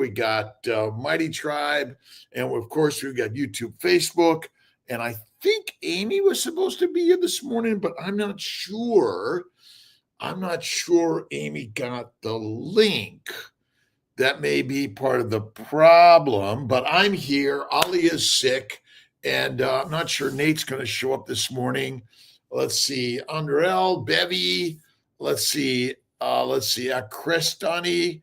We got Mighty Tribe. And of course, we've got YouTube, Facebook. And I think Aimee was supposed to be here this morning, but I'm not sure. I'm not sure Aimee got the link. That may be part of the problem, but I'm here. Ali is sick, and I'm not sure Nate's going to show up this morning. Let's see. Andrel, Bevy. Let's see. Crestani.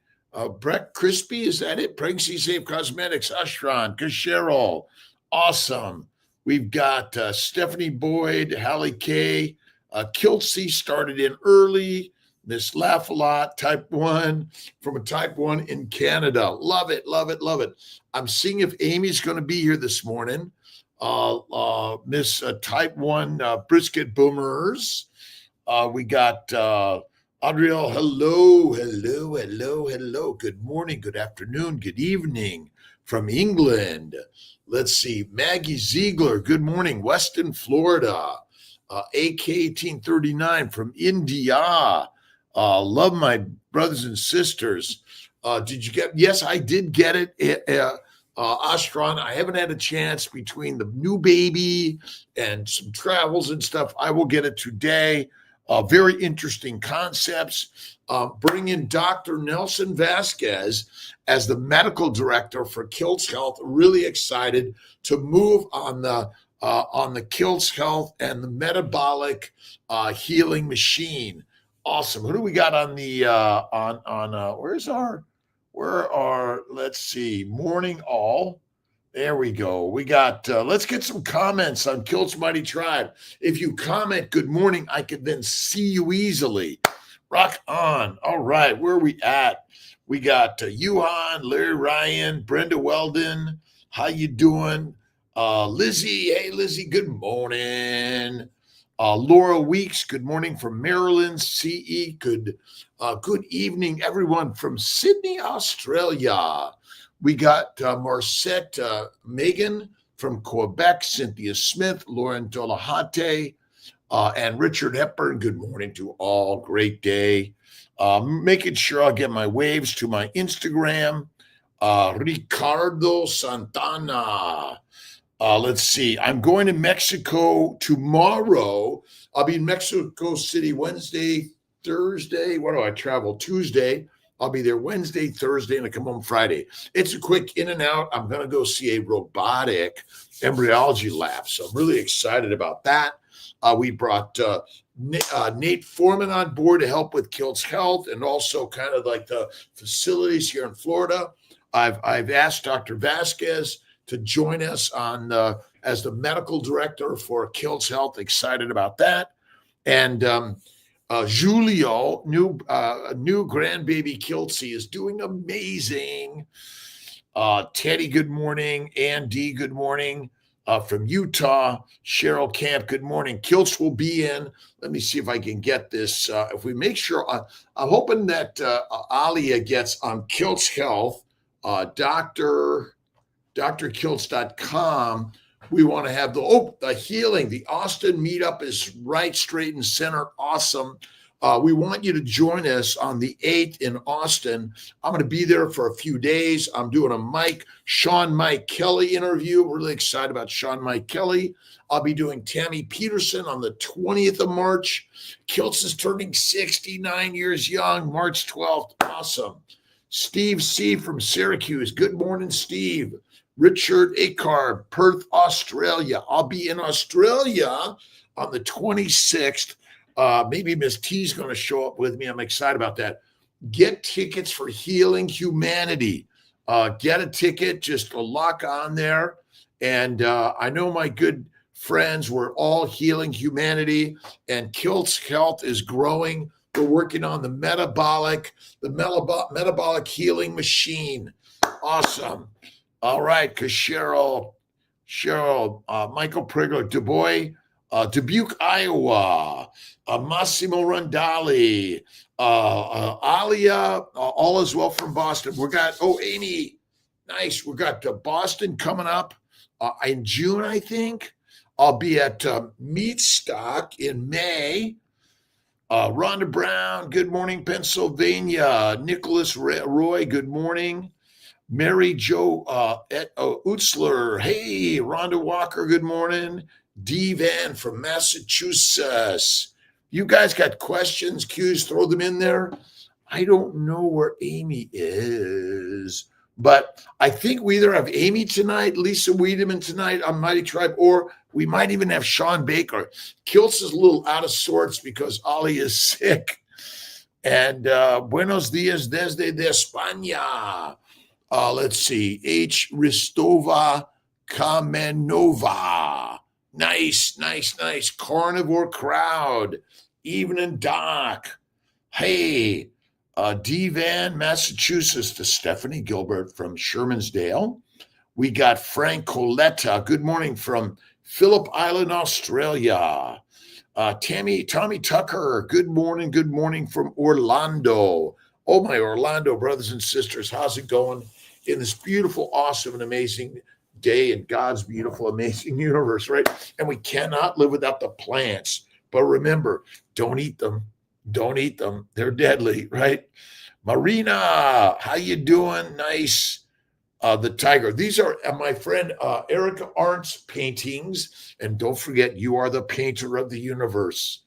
Brett Crispy, is that it? Pregnancy Safe Cosmetics. Ashran. Kasherol. Awesome. We've got Stephanie Boyd, Hallie K. Kiltsey started in early. Miss Laugh a Lot, type 1, from a type 1 in Canada. Love it, love it, love it. I'm seeing if Aimee's going to be here this morning. Miss type 1 Brisket Boomers. We got Adriel. Hello. Good morning, good afternoon, good evening from England. Let's see. Maggie Ziegler, good morning, Weston, Florida. AK 1839 from India. Love my brothers and sisters. Did you get? Yes, I did get it. Astron, I haven't had a chance between the new baby and some travels and stuff. I will get it today. Very interesting concepts. Bring in Dr. Nelson Vasquez as the medical director for Kilts Health. Really excited to move on the Kilts Health and the metabolic healing machine. Awesome. Who do we got on the let's see, Morning All. There we go. We got let's get some comments on Kilt's Mighty Tribe. If you comment good morning, I could then see you easily. Rock on. All right, where are we at? We got Yuhan, Larry Ryan, Brenda Weldon. How you doing? Lizzie, hey Lizzie, good morning. Laura Weeks, good morning from Maryland. CE, good evening, everyone from Sydney, Australia. We got Marcette Megan from Quebec, Cynthia Smith, Lauren Dolahate, and Richard Hepburn. Good morning to all. Great day. Making sure I'll get my waves to my Instagram. Ricardo Santana. Let's see. I'm going to Mexico tomorrow. I'll be in Mexico City Wednesday, Thursday. What do I travel? Tuesday. I'll be there Wednesday, Thursday, and I come home Friday. It's a quick in and out. I'm going to go see a robotic embryology lab. So I'm really excited about that. We brought Nate Foreman on board to help with Kilts Health and also kind of like the facilities here in Florida. I've asked Dr. Vasquez to join us on as the medical director for Kilts Health. Excited about that. And Julio, new grandbaby Kiltsey, is doing amazing. Teddy, good morning. Andy, good morning. From Utah, Cheryl Camp, good morning. Kilts will be in. Let me see if I can get this. If we make sure, I'm hoping that Alia gets on Kilts Health, drkilts.com. We want to have the healing. The Austin meetup is right, straight, and center. Awesome. We want you to join us on the 8th in Austin. I'm going to be there for a few days. I'm doing a Sean Mike Kelly interview. I'm really excited about Sean Mike Kelly. I'll be doing Tammy Peterson on the 20th of March. Kilts is turning 69 years young, March 12th. Awesome. Steve C. from Syracuse. Good morning, Steve. Richard Acar, Perth, Australia. I'll be in Australia on the 26th. Maybe Miss T's going to show up with me. I'm excited about that. Get tickets for Healing Humanity. Get a ticket, just a lock on there. And I know my good friends, we're all Healing Humanity, and Kilts Health is growing. We're working on the metabolic healing machine. Awesome. All right, because Cheryl, Michael Prigler, Dubuque, Iowa, Massimo Rondali, Alia, all is well from Boston. We got, Amy, nice. We got Boston coming up in June, I think. I'll be at Meatstock in May. Rhonda Brown, good morning, Pennsylvania. Nicholas Roy, good morning. Mary Jo Utzler. Hey, Rhonda Walker, good morning. D Van from Massachusetts. You guys got questions, cues, throw them in there. I don't know where Aimee is, but I think we either have Aimee tonight, Lisa Wiedemann tonight on Mighty Tribe, or we might even have Sean Baker. Kiltz is a little out of sorts because Ollie is sick. And buenos dias desde de España. Let's see. H. Ristova Kamenova. Nice. Carnivore crowd. Evening Doc. Hey, D-Van, Massachusetts, to Stephanie Gilbert from Shermansdale. We got Frank Coletta. Good morning from Phillip Island, Australia. Tommy Tucker. Good morning from Orlando. Oh, my Orlando brothers and sisters, how's it going in this beautiful, awesome, and amazing day in God's beautiful, amazing universe, right? And we cannot live without the plants. But remember, don't eat them. Don't eat them. They're deadly, right? Marina, how you doing? Nice. The tiger. These are my friend Erica Arndt's paintings. And don't forget, you are the painter of the universe.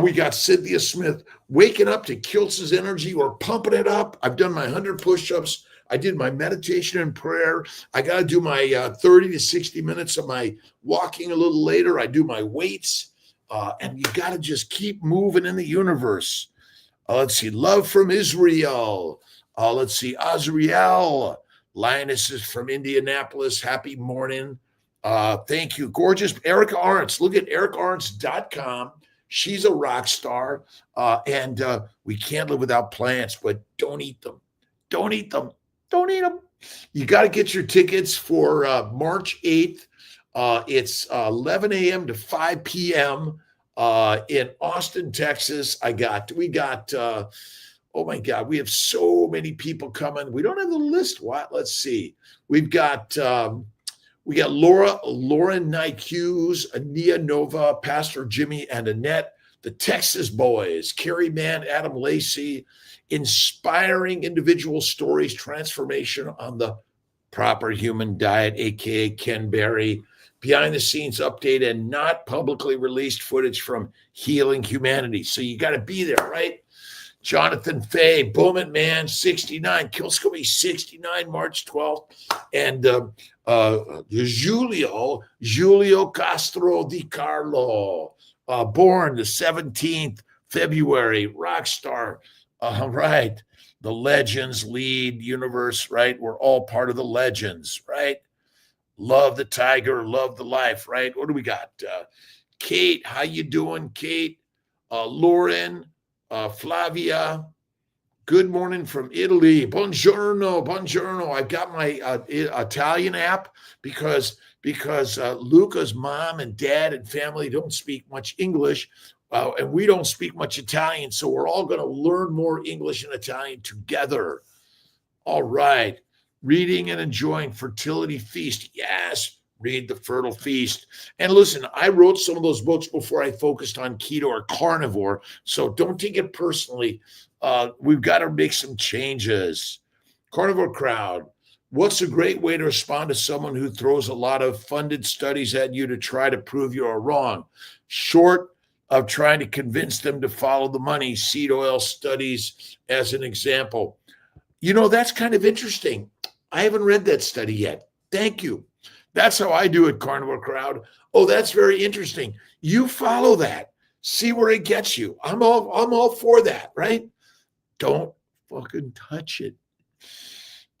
We got Cynthia Smith waking up to Kiltz's energy or pumping it up. I've done my 100 push-ups. I did my meditation and prayer. I got to do my 30 to 60 minutes of my walking a little later. I do my weights. And you got to just keep moving in the universe. Let's see. Love from Israel. Let's see. Azriel. Linus is from Indianapolis. Happy morning. Thank you. Gorgeous. Erica Arndt's. Look at ericaarndts.com. She's a rock star. And we can't live without plants, but don't eat them. Don't eat them. Don't eat them. You got to get your tickets for March 8th. It's 11 a.m. to 5 p.m. In Austin, Texas. We got oh my God, we have so many people coming. We don't have the list. What? Let's see. We got Lauren Knight Hughes, Ania Nova, Pastor Jimmy and Annette, the Texas Boys, Carrie Mann, Adam Lacey, inspiring individual stories, transformation on the proper human diet, aka Ken Berry, behind the scenes update, and not publicly released footage from Healing Humanity. So you got to be there, right? Jonathan Fay, Bowman Man, 69, Kilscombe 69, March 12th, and Julio Castro Di Carlo, born the 17th February, rock star. Right. The Legends lead universe, right? We're all part of the Legends, right? Love the tiger, love the life, right? What do we got? Kate, how you doing, Kate? Lauren, Flavia, good morning from Italy. Buongiorno. I've got my Italian app because Luca's mom and dad and family don't speak much English, and we don't speak much Italian, so we're all going to learn more English and Italian together. All right. Reading and enjoying Fertility Feast. Yes, read The Fertile Feast. And listen, I wrote some of those books before I focused on keto or carnivore, so don't take it personally. We've got to make some changes. Carnivore crowd, what's a great way to respond to someone who throws a lot of funded studies at you to try to prove you are wrong? Short of trying to convince them to follow the money, seed oil studies as an example. You know, that's kind of interesting. I haven't read that study yet. Thank you. That's how I do it, Carnivore crowd. Oh, that's very interesting. You follow that. See where it gets you. I'm all for that, right? Don't fucking touch it.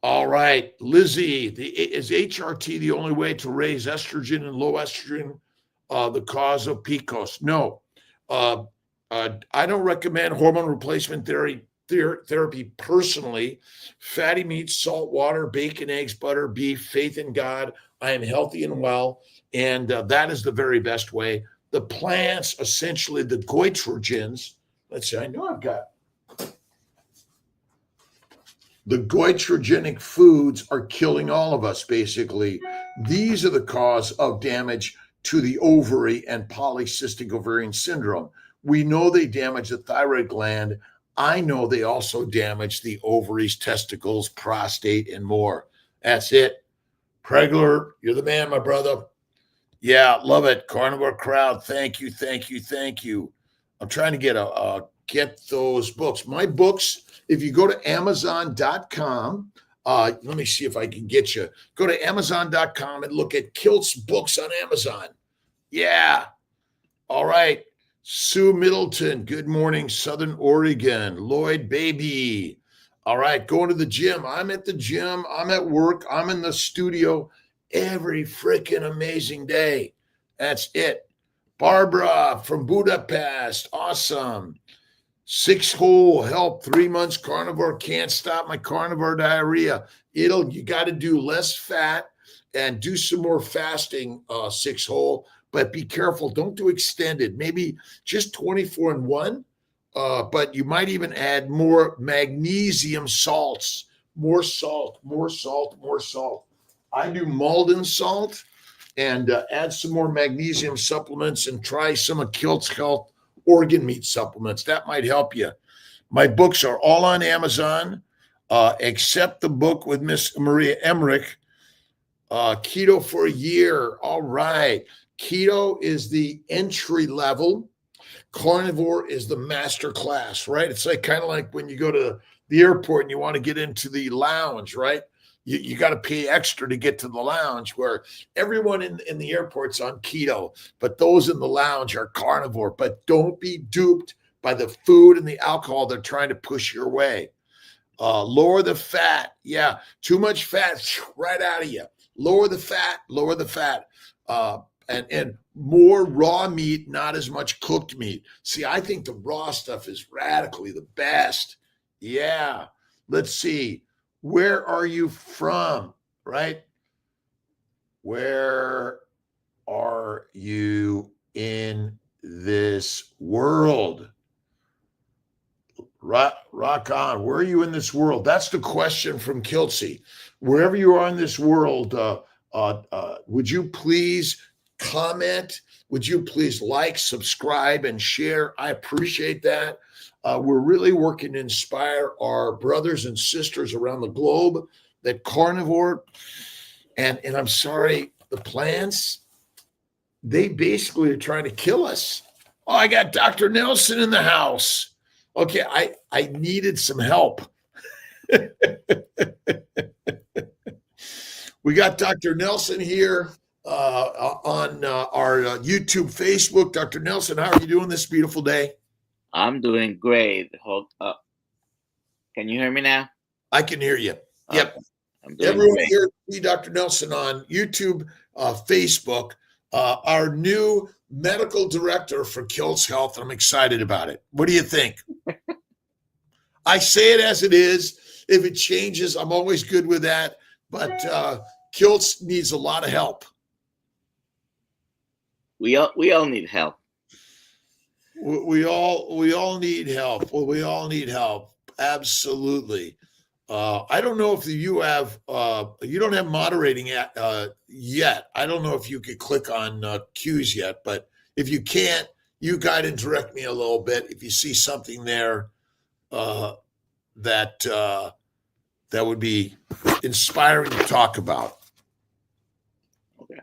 All right, Lizzie, is HRT the only way to raise estrogen and low estrogen the cause of PCOS? No. I don't recommend hormone replacement therapy personally. Fatty meats, salt water, bacon, eggs, butter, beef, faith in God. I am healthy and well, and that is the very best way. The plants, essentially the goitrogens. Let's see, I know I've got the goitrogenic foods are killing all of us, basically. These are the cause of damage to the ovary and polycystic ovarian syndrome. We know they damage the thyroid gland. I know they also damage the ovaries, testicles, prostate, and more. That's it. Pregler, you're the man, my brother. Yeah, love it. Carnivore Crowd. Thank you, thank you, thank you. I'm trying to get those books. My books, if you go to Amazon.com, let me see if I can get you. Go to Amazon.com and look at Kilt's books on Amazon. Yeah. All right. Sue Middleton. Good morning, Southern Oregon. Lloyd Baby. All right. Going to the gym. I'm at the gym. I'm at work. I'm in the studio every freaking amazing day. That's it. Barbara from Budapest. Awesome. 6-hole help, 3 months carnivore, can't stop my carnivore diarrhea. You got to do less fat and do some more fasting, 6-hole, but be careful. Don't do extended, maybe just 24-1. But you might even add more magnesium salts, more salt, more salt, more salt. I do Malden salt and add some more magnesium supplements and try some of Kilt's Health organ meat supplements. That might help you. My books are all on Amazon, except the book with Miss Maria Emmerich, Keto for a Year. All right. Keto is the entry level. Carnivore is the master class, right? It's like kind of like when you go to the airport and you want to get into the lounge, right? You got to pay extra to get to the lounge, where everyone in the airport's on keto, but those in the lounge are carnivore. But don't be duped by the food and the alcohol they're trying to push your way. Lower the fat. Yeah, too much fat, right out of you. Lower the fat, lower the fat. And more raw meat, not as much cooked meat. See, I think the raw stuff is radically the best. Yeah. Let's see. Where are you from? Right? Where are you in this world? Rock on. Where are you in this world? That's the question from Kiltsy. Wherever you are in this world, would you please comment? Would you please like, subscribe, and share? I appreciate that. We're really working to inspire our brothers and sisters around the globe that carnivore, and I'm sorry, the plants, they basically are trying to kill us. Oh, I got Dr. Nelson in the house. Okay, I needed some help. We got Dr. Nelson here on our YouTube, Facebook. Dr. Nelson, how are you doing this beautiful day? I'm doing great. Hold up. Can you hear me now? I can hear you. Yep. I'm doing Everyone great. here, see Dr. Nelson on YouTube, Facebook, our new medical director for Kilt's Health. I'm excited about it. What do you think? I say it as it is. If it changes, I'm always good with that. But Kilt's needs a lot of help. We all need help. We all need help. Well, we all need help. Absolutely. I don't know if you have you don't have moderating yet. I don't know if you could click on cues yet, but if you can't, you guide and direct me a little bit. If you see something there that would be inspiring to talk about. Okay.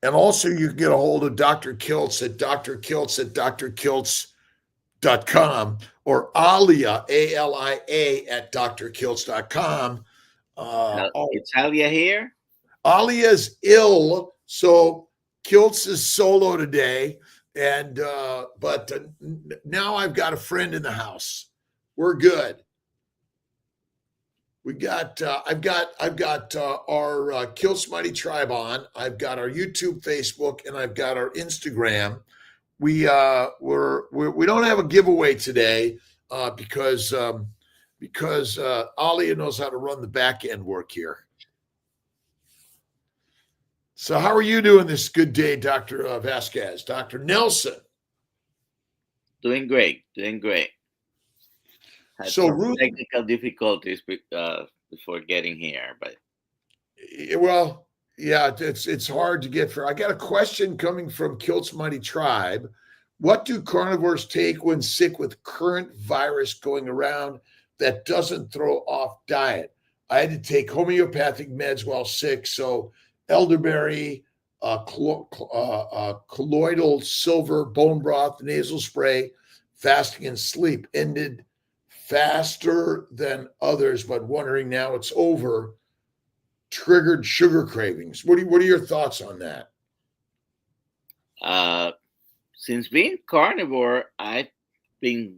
And also you can get a hold of Dr. Kiltz at drkiltz.com or Alia, ALIA at drkiltz.com. It's Alia here? Alia's ill, so Kiltz is solo today. And but now I've got a friend in the house. We're good. We got I've got our Kilt's Mighty Tribe on. I've got our YouTube, Facebook, and I've got our Instagram. We don't have a giveaway today because Alia knows how to run the back end work here. So how are you doing this good day, Dr. Vasquez? Dr. Nelson? Doing great. Had some technical difficulties before getting here, but well, yeah, it's hard to get for. I got a question coming from Kilt's Mighty Tribe. What do carnivores take when sick with current virus going around that doesn't throw off diet? I had to take homeopathic meds while sick, so elderberry, colloidal silver, bone broth, nasal spray, fasting and sleep ended faster than others, but wondering now it's over. Triggered sugar cravings. What are your thoughts on that? Since being carnivore, I've been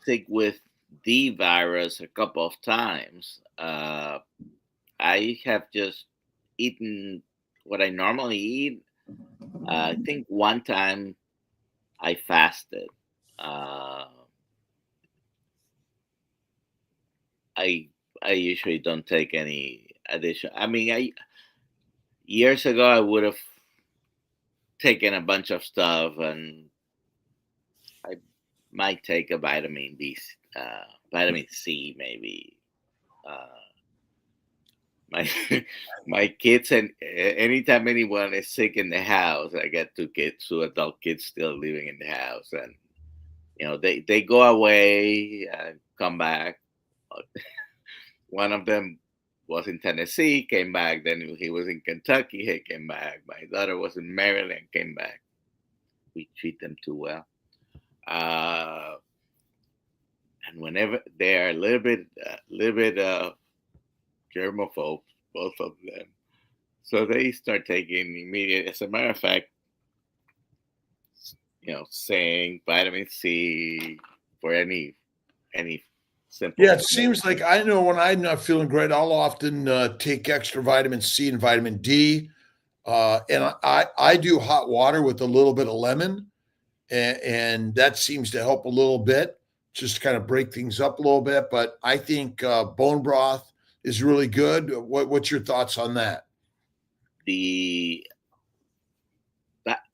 sick with the virus a couple of times. I have just eaten what I normally eat. I think one time I fasted. Uh, I I usually don't take any addition. I mean, I years ago I would have taken a bunch of stuff, and I might take a vitamin C, maybe. Uh, my my kids, and anytime anyone is sick in the house, I got two adult kids still living in the house, and they go away and come back. One of them was in Tennessee, came back. Then he was in Kentucky, he came back. My daughter was in Maryland, came back. We treat them too well. Uh, and whenever they are a little bit germaphobes, both of them, so they start taking immediate. As a matter of fact, saying vitamin C for any simple. Yeah, it seems like I know when I'm not feeling great, I'll often take extra vitamin C and vitamin D. And I do hot water with a little bit of lemon, and that seems to help a little bit, just to kind of break things up a little bit. But I think bone broth is really good. What's your thoughts on that?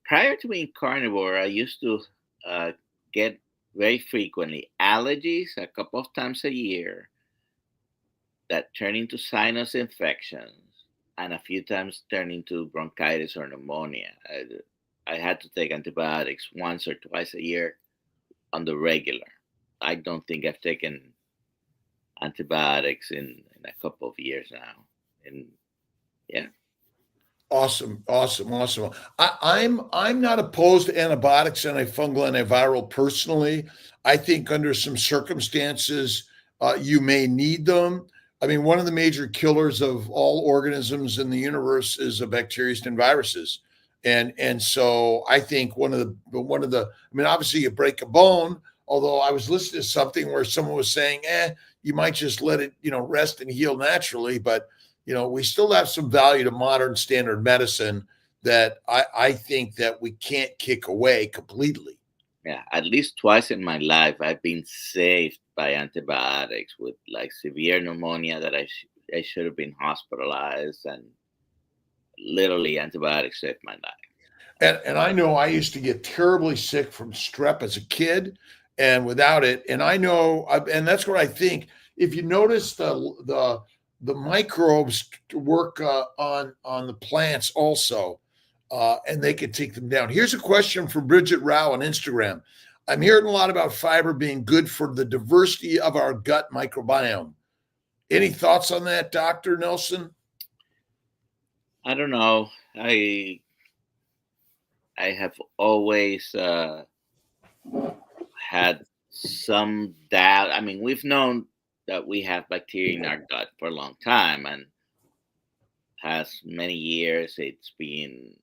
Prior to being carnivore, I used to get very frequently allergies a couple of times a year that turn into sinus infections, and a few times turn into bronchitis or pneumonia. I had to take antibiotics once or twice a year on the regular. I don't think I've taken antibiotics in a couple of years now. And yeah. Awesome. I'm not opposed to antibiotics, antifungal, antiviral personally. I think under some circumstances you may need them. I mean, one of the major killers of all organisms in the universe is bacteria and viruses, and so I think I mean, obviously you break a bone. Although I was listening to something where someone was saying, you might just let it rest and heal naturally, but we still have some value to modern standard medicine that I think that we can't kick away completely. Yeah, at least twice in my life, I've been saved by antibiotics with like severe pneumonia that I should have been hospitalized, and literally antibiotics saved my life. And I know I used to get terribly sick from strep as a kid, and without it, and I know, and that's what I think. If you notice the microbes work on the plants also, and they can take them down. Here's a question from Bridget Rao on Instagram. I'm hearing a lot about fiber being good for the diversity of our gut microbiome. Any thoughts on that, Dr. Nelson? I don't know. I have always had some doubt. I mean, we've known that we have bacteria in our gut for a long time, and past many years it's been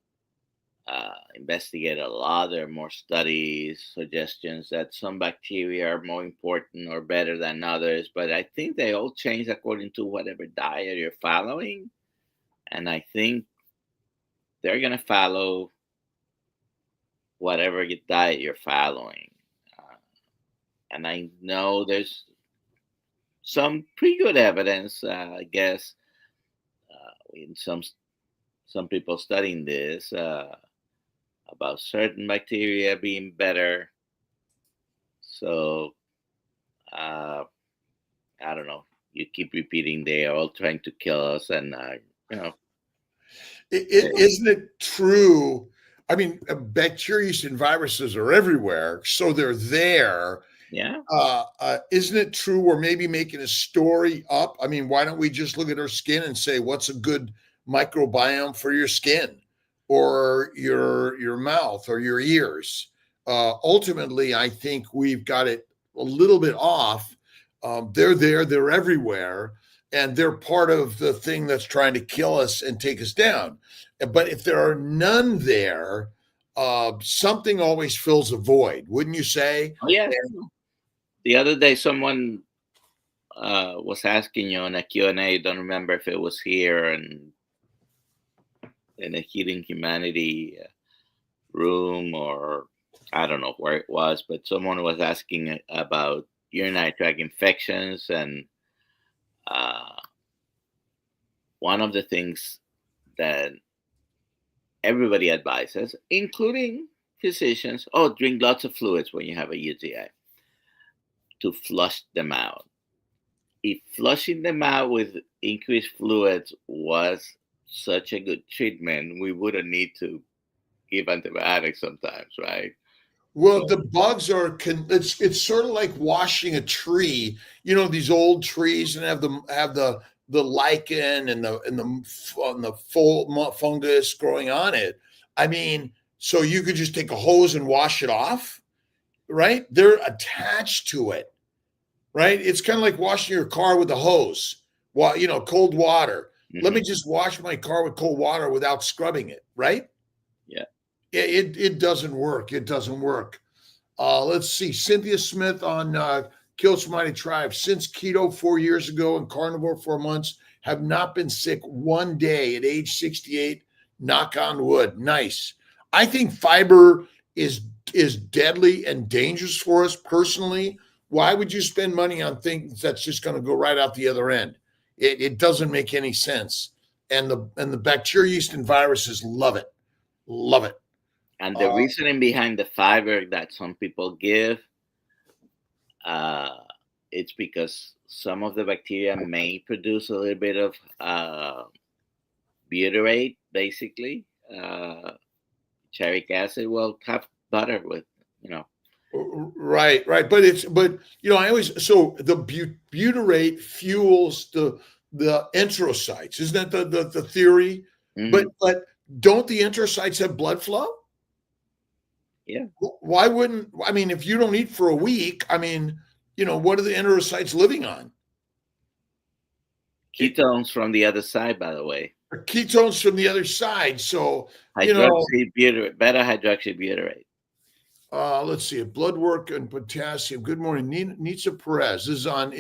investigated a lot. There are more studies, suggestions that some bacteria are more important or better than others, but I think they all change according to whatever diet you're following. And I think they're going to follow whatever diet you're following. Uh, and I know there's some pretty good evidence, I guess, in some people studying this about certain bacteria being better. So uh, I don't know. You keep repeating they are all trying to kill us, and you know. Isn't it true I mean, bacteria and viruses are everywhere, so they're there. Yeah. Isn't it true we're maybe making a story up? I mean, why don't we just look at our skin and say, what's a good microbiome for your skin or your mouth or your ears? Ultimately, I think we've got it a little bit off. They're there, they're everywhere, and they're part of the thing that's trying to kill us and take us down. But if there are none there, something always fills a void, wouldn't you say? Oh, yes. The other day, someone was asking you on a Q&A, don't remember if it was here and in a Healing Humanity room, or I don't know where it was, but someone was asking about urinary tract infections. And one of the things that everybody advises, including physicians, drink lots of fluids when you have a UTI to flush them out. If flushing them out with increased fluids was such a good treatment, we wouldn't need to give antibiotics sometimes, right? Well, the bugs are it's sort of like washing a tree. You know, these old trees and have the lichen and the full fungus growing on it. I mean, so you could just take a hose and wash it off, right? They're attached to it, right? It's kind of like washing your car with a hose. Well, cold water. Let me just wash my car with cold water without scrubbing it, right? Yeah. It doesn't work. It doesn't work. Let's see. Cynthia Smith on Kill Mighty Tribe. Since keto 4 years ago and carnivore 4 months, have not been sick one day at age 68. Knock on wood. Nice. I think fiber is deadly and dangerous for us personally. Why would you spend money on things that's just going to go right out the other end? It doesn't make any sense. And the bacteria, yeast, and viruses love it. Love it. And the reasoning behind the fiber that some people give, it's because some of the bacteria may produce a little bit of butyrate, basically, uric acid. Well, have butter with, Right. But I always, so the butyrate fuels the enterocytes. Isn't that the theory? Mm-hmm. But don't the enterocytes have blood flow? Yeah. Why wouldn't, I mean, if you don't eat for a week, I mean, what are the enterocytes living on? Ketones from the other side, by the way. Ketones from the other side. So, beta hydroxybutyrate. Let's see, blood work and potassium. Good morning, Nitsa Perez. This is on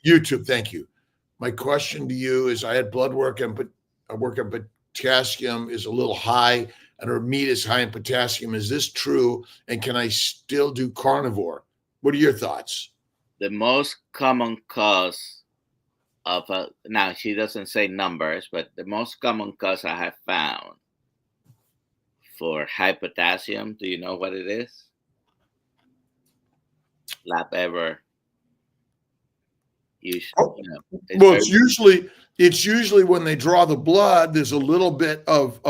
YouTube. Thank you. My question to you is: I had blood work and potassium is a little high, and her meat is high in potassium. Is this true? And can I still do carnivore? What are your thoughts? The most common cause of now she doesn't say numbers, but the most common cause I have found for high potassium, do you know what it is? Lab ever. It's usually when they draw the blood, there's a little bit of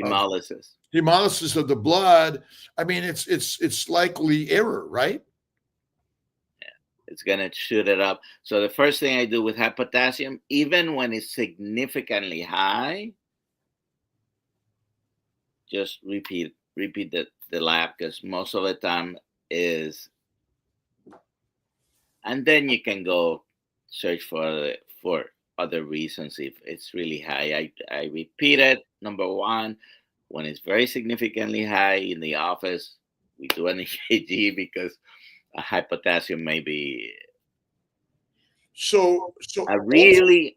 hemolysis. Hemolysis of the blood. I mean, it's likely error, right? Yeah, it's gonna shoot it up. So the first thing I do with high potassium, even when it's significantly high, just repeat the lab, because most of the time is, and then you can go search for other reasons if it's really high. I repeat it. Number one, when it's very significantly high in the office, we do an EKG because a high potassium may be. So a really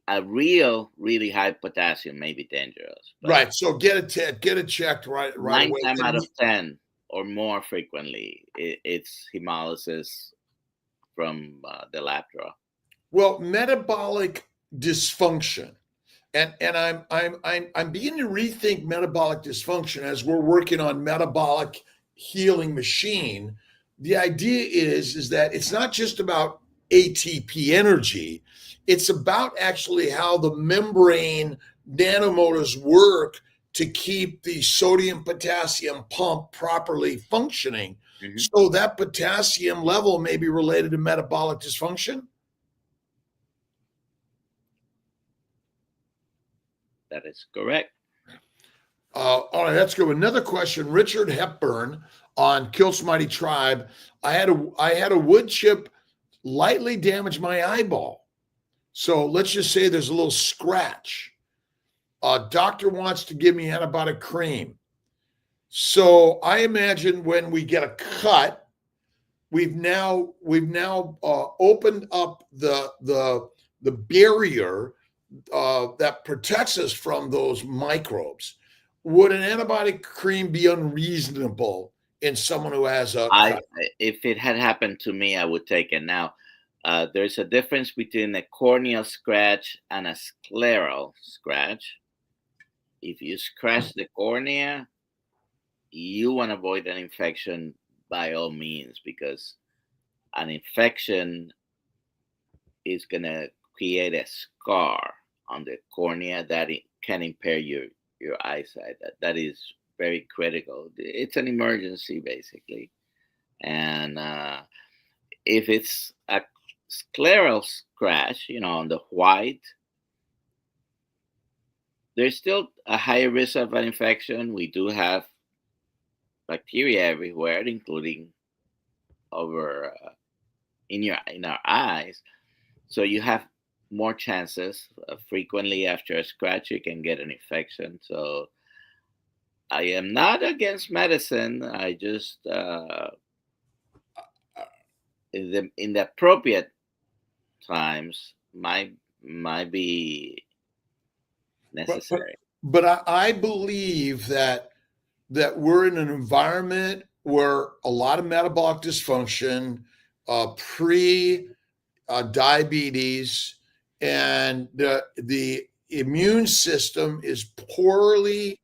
really high potassium may be dangerous. Right. So get it checked right 9 times out of 10 or more frequently, it's hemolysis from the lab draw. Well, metabolic dysfunction, and I'm beginning to rethink metabolic dysfunction as we're working on metabolic healing machine. The idea is that it's not just about ATP energy. It's about actually how the membrane nanomotors work to keep the sodium potassium pump properly functioning. Mhm. So that potassium level may be related to metabolic dysfunction. That is correct. All right, that's good. Another question. Richard Hepburn on Kill Mighty Tribe. I had a wood chip lightly damage my eyeball. So let's just say there's a little scratch. Doctor wants to give me antibiotic cream. So I imagine when we get a cut, we've now opened up the barrier that protects us from those microbes. Would an antibiotic cream be unreasonable in someone who has a cut? If it had happened to me, I would take it now. There's a difference between a corneal scratch and a scleral scratch. If you scratch the cornea, you want to avoid an infection by all means, because an infection is going to create a scar on the cornea that it can impair your eyesight. That is very critical. It's an emergency, basically. And if it's a scleral scratch, on the white, there's still a higher risk of an infection. We do have bacteria everywhere, including over in our eyes. So you have more chances. Frequently after a scratch, you can get an infection. So I am not against medicine. I just in the appropriate times might be necessary. But I believe that we're in an environment where a lot of metabolic dysfunction, diabetes, and the immune system is poorly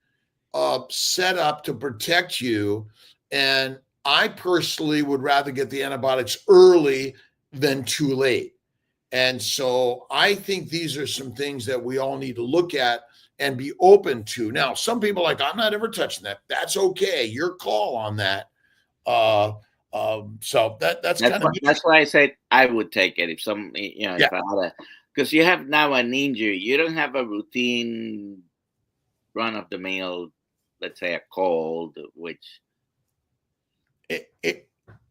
set up to protect you. And I personally would rather get the antibiotics early than too late. And so I think these are some things that we all need to look at and be open to. Now, some people are like, I'm not ever touching that. That's okay. Your call on that. So that's kind of that's why I said I would take it if some, if I had because you have now an injury. You don't have a routine run of the mill, let's say a cold, which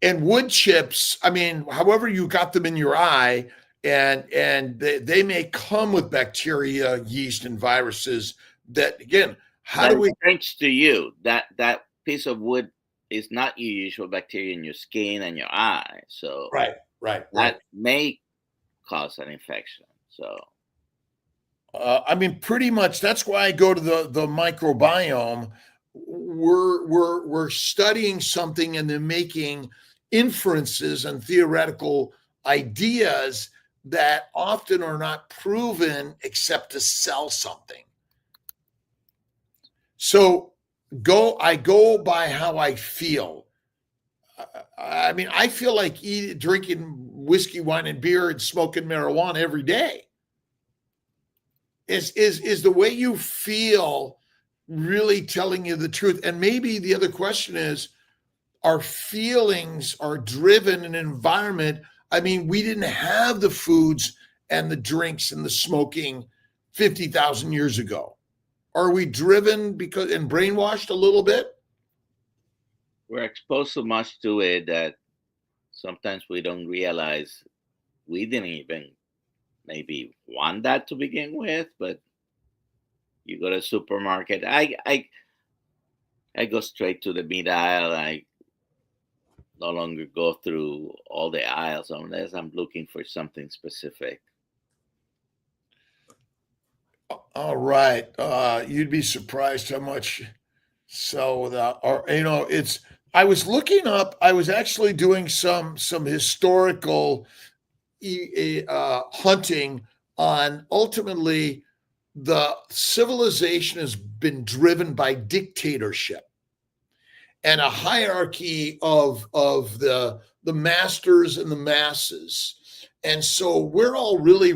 and wood chips, I mean, however you got them in your eye, and they may come with bacteria, yeast, and viruses that, again, how do we strange to you that piece of wood is not your usual bacteria in your skin and your eye. So that may cause an infection. So I mean, pretty much that's why I go to the microbiome. We're studying something and then making inferences and theoretical ideas that often are not proven except to sell something. So I go by how I feel. I mean, I feel like drinking whiskey, wine, and beer and smoking marijuana every day. Is the way you feel really telling you the truth? And maybe the other question is, our feelings are driven in an environment. I mean, we didn't have the foods and the drinks and the smoking 50,000 years ago. Are we driven and brainwashed a little bit? We're exposed so much to it that sometimes we don't realize we didn't even maybe want that to begin with. But you go to a supermarket, I go straight to the meat aisle. I no longer go through all the aisles unless I'm looking for something specific. All right. You'd be surprised how much sell without, or, I was looking up, I was actually doing some historical hunting on, ultimately, the civilization has been driven by dictatorship and a hierarchy of the masters and the masses. And so we're all really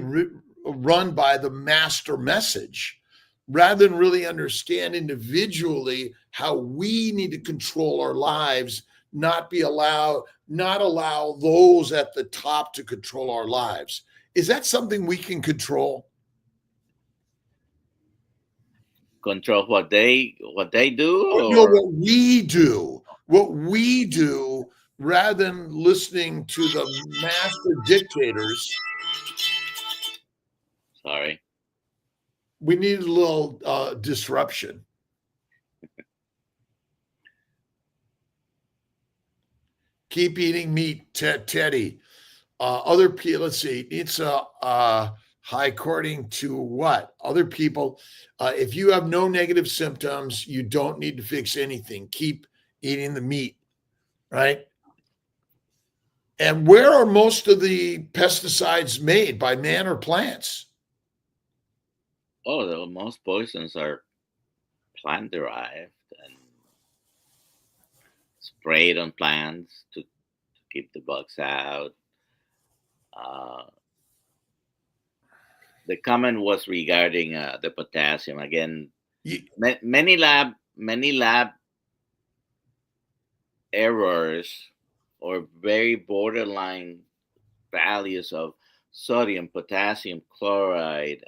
run by the master message. rather than really understand individually how we need to control our lives, not allow those at the top to control our lives. Is that something we can control? Control what they do, No, or what we do, rather than listening to the master dictators, sorry. we need a little disruption. Keep eating meat, Teddy. Other people, let's see, it's high according to what? Other people, if you have no negative symptoms, you don't need to fix anything. Keep eating the meat, right? And where are most of the pesticides made, by man or plants? Oh, most poisons are plant derived and sprayed on plants to keep the bugs out. Uh, the comment was regarding the potassium. Again, You, many lab errors or very borderline values of sodium, potassium, chloride,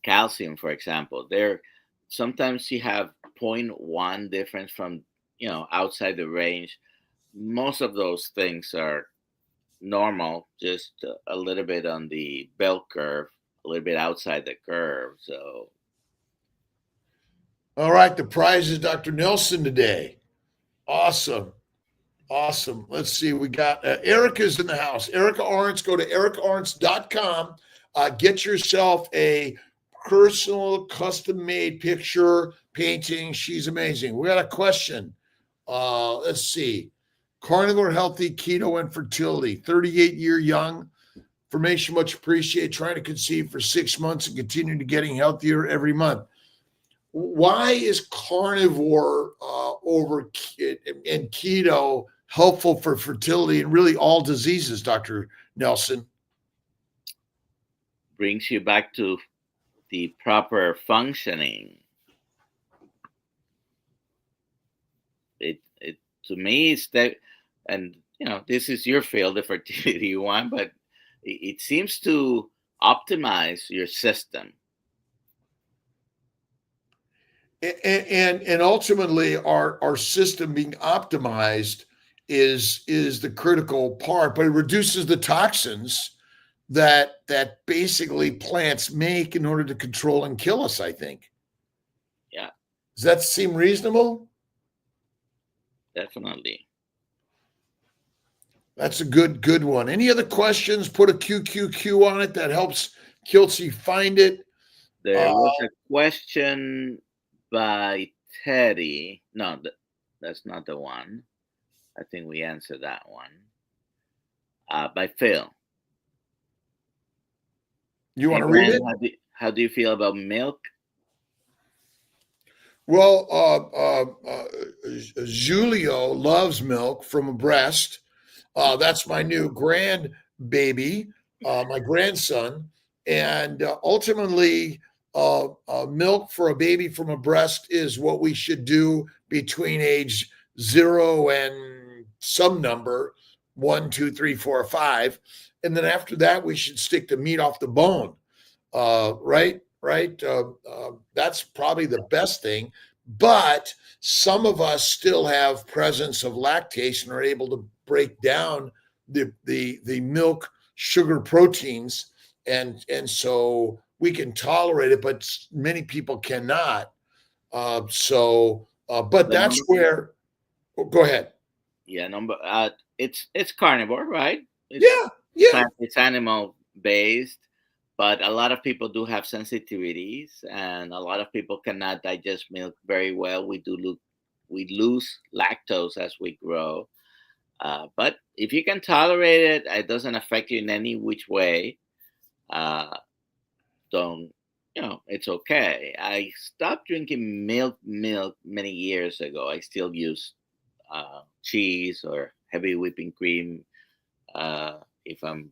calcium, for example. There sometimes you have zero point 0.1 difference from outside the range. Most of those things are normal, just a little bit on the bell curve, a little bit outside the curve. So all right, the prize is Dr. Nelson today. Awesome. Awesome. Let's see. We got Erica's in the house. Erica Arntz. Go to ericaarntz.com. Get yourself a personal custom made picture painting. She's amazing. We got a question. Let's see. Carnivore, healthy, keto, and fertility. 38-year young. Information much appreciated. Trying to conceive for 6 months and continue to getting healthier every month. Why is carnivore over and keto helpful for fertility and really all diseases, Dr. Nelson? brings you back to the proper functioning. It to me is that, and this is your field, the fertility one, but it seems to optimize your system. And ultimately our system being optimized is the critical part, but it reduces the toxins that basically plants make in order to control and kill us, I think. Yeah, Does that seem reasonable? definitely. That's a good one. Any other questions? Put a QQQ on it. That helps Kiltsy find it. There was a question by Teddy. No, that's not the one. I think we answered that one. By Phil. You want Hey, to read Brand, it? how do you feel about milk? Well, Julio loves milk from a breast. That's my new grandbaby, my grandson. And ultimately, milk for a baby from a breast is what we should do between age 0 and some number, 1, 2, 3, 4, 5. And then after that, we should stick to meat off the bone. Right? Right? That's probably the best thing. But some of us still have presence of lactase and are able to break down the milk sugar proteins, and so we can tolerate it, but many people cannot. But The that's number, where. Oh, go ahead. yeah, number. It's carnivore, right? Yeah, yeah. It's animal based, but a lot of people do have sensitivities, and a lot of people cannot digest milk very well. We lose lactose as we grow. But if you can tolerate it, it doesn't affect you in any which way. Uh, don't it's okay. I stopped drinking milk many years ago. I still use cheese or heavy whipping cream if I'm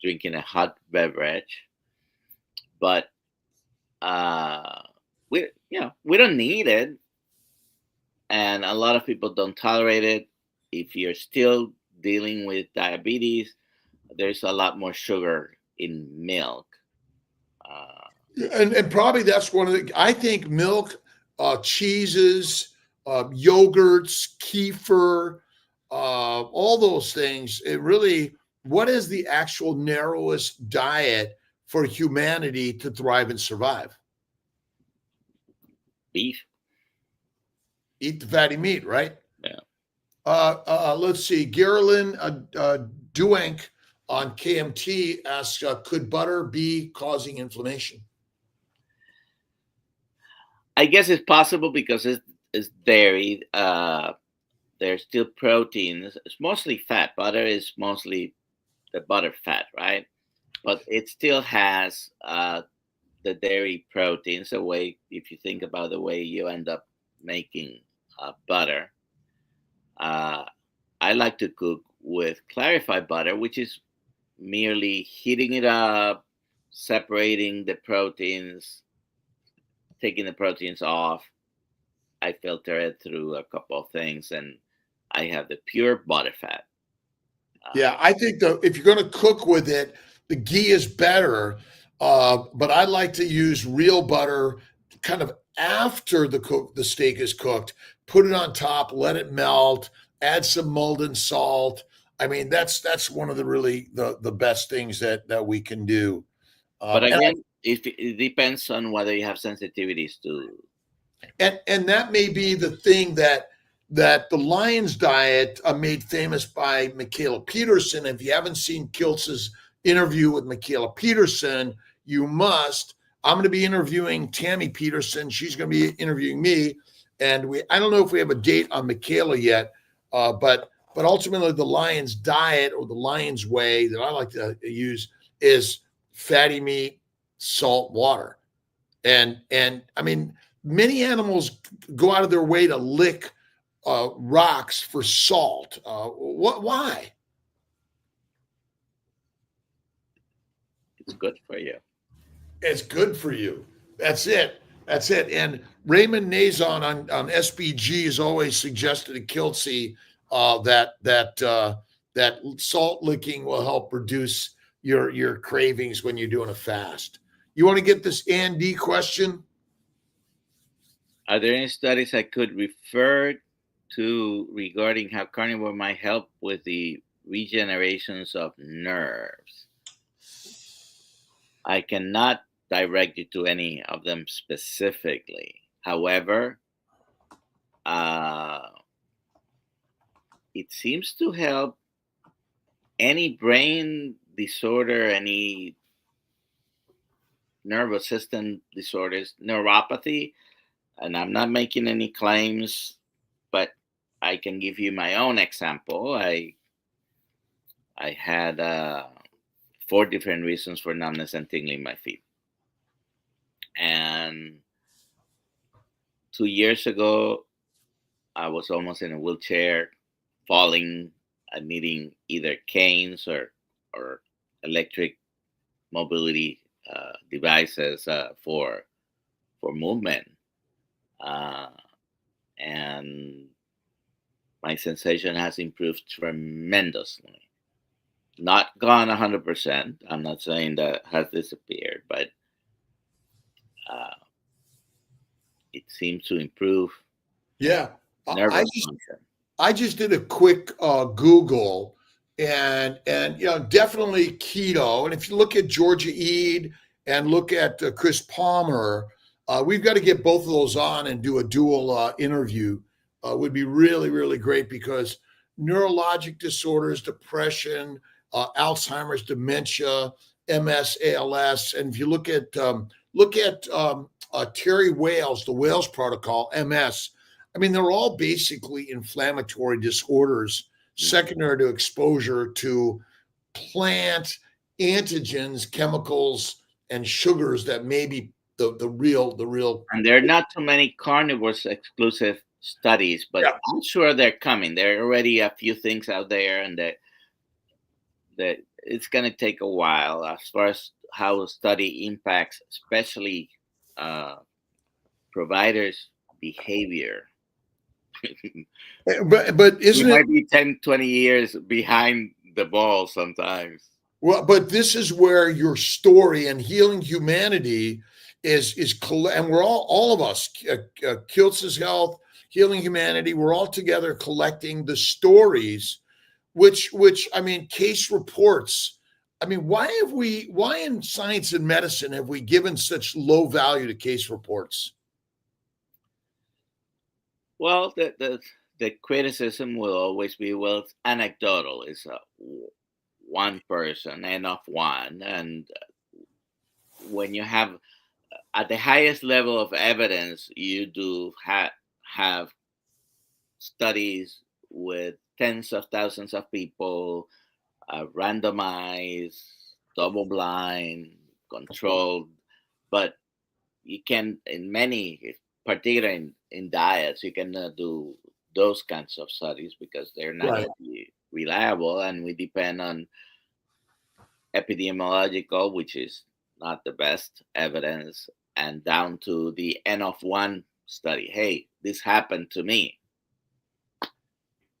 drinking a hot beverage. but we don't need it, and a lot of people don't tolerate it. If you're still dealing with diabetes, there's a lot more sugar in milk. And probably that's one of the, I think milk, cheeses, yogurts, kefir, all those things. It really, what is the actual narrowest diet for humanity to thrive and survive? Beef. Eat the fatty meat, right? Yeah. Let's see. Geraldine Duenk on KMT asks, could butter be causing inflammation? I guess it's possible because it's dairy. There's still proteins. It's mostly fat. Butter is mostly the butter fat, right? But it still has the dairy proteins. The way, if you think about the way you end up making butter, I like to cook with clarified butter, which is merely heating it up, separating the proteins, taking the proteins off. I filter it through a couple of things, and I have the pure butter fat. Yeah, I think if you're going to cook with it, the ghee is better. But I like to use real butter kind of after the steak is cooked. Put it on top, let it melt, add some molten salt. I mean, that's one of the really the best things that we can do. But And again, it depends on whether you have sensitivities to. and that may be the thing that the Lions diet made famous by Michaela Peterson. If you haven't seen Kiltz's interview with Michaela Peterson, you must. I'm going to be interviewing Tammy Peterson. She's going to be interviewing me, and I don't know if we have a date on Michaela yet, but ultimately the Lions diet or the Lions way that I like to use is fatty meat, salt, water, and I mean many animals go out of their way to lick rocks for salt. Why? It's good for you. It's good for you. That's it. That's it. And Raymond Nazon on SBG has always suggested to Kiltsy that salt licking will help reduce your cravings when you're doing a fast. You want to get this Andy question? Are there any studies I could refer to regarding how carnivore might help with the regenerations of nerves? I cannot direct you to any of them specifically. However, it seems to help any brain disorder, any nervous system disorders, neuropathy. And I'm not making any claims, but I can give you my own example. I had 4 different reasons for numbness and tingling in my feet. And 2 years ago, I was almost in a wheelchair, falling and needing either canes or electric mobility devices for movement. And my sensation has improved tremendously. Not gone 100%. I'm not saying that has disappeared, but it seems to improve Yeah. nervous function. I just did a quick Google and definitely keto. And if you look at Georgia Eade and look at Chris Palmer, we've got to get both of those on and do a dual interview. Would be really, really great because neurologic disorders, depression, Alzheimer's, dementia, MS, ALS, and if you look at Terry Wales, the Wales Protocol, MS. I mean, they're all basically inflammatory disorders secondary to exposure to plant antigens, chemicals, and sugars that may be the real. And there are not too many carnivores exclusive studies, but yeah. I'm sure they're coming. There are already a few things out there, and that it's going to take a while. As far as how a study impacts, especially providers' behavior. But We isn't it? might be 10, 20 years behind the ball sometimes. Well, but this is where your story and healing humanity and we're all of us, Kiltz's Health, Healing Humanity, we're all together collecting the stories, which I mean, case reports. I mean, why in science and medicine have we given such low value to case reports? Well, the criticism will always be, well, it's anecdotal. It's one person, N of one, and when you have at the highest level of evidence, you do have studies with tens of thousands of people, randomized, double blind, controlled. But you can, in many, particularly in diets, you cannot do those kinds of studies because they're not Right. going to be reliable, and we depend on epidemiological, which is not the best evidence, and down to the N of one study. Hey, this happened to me.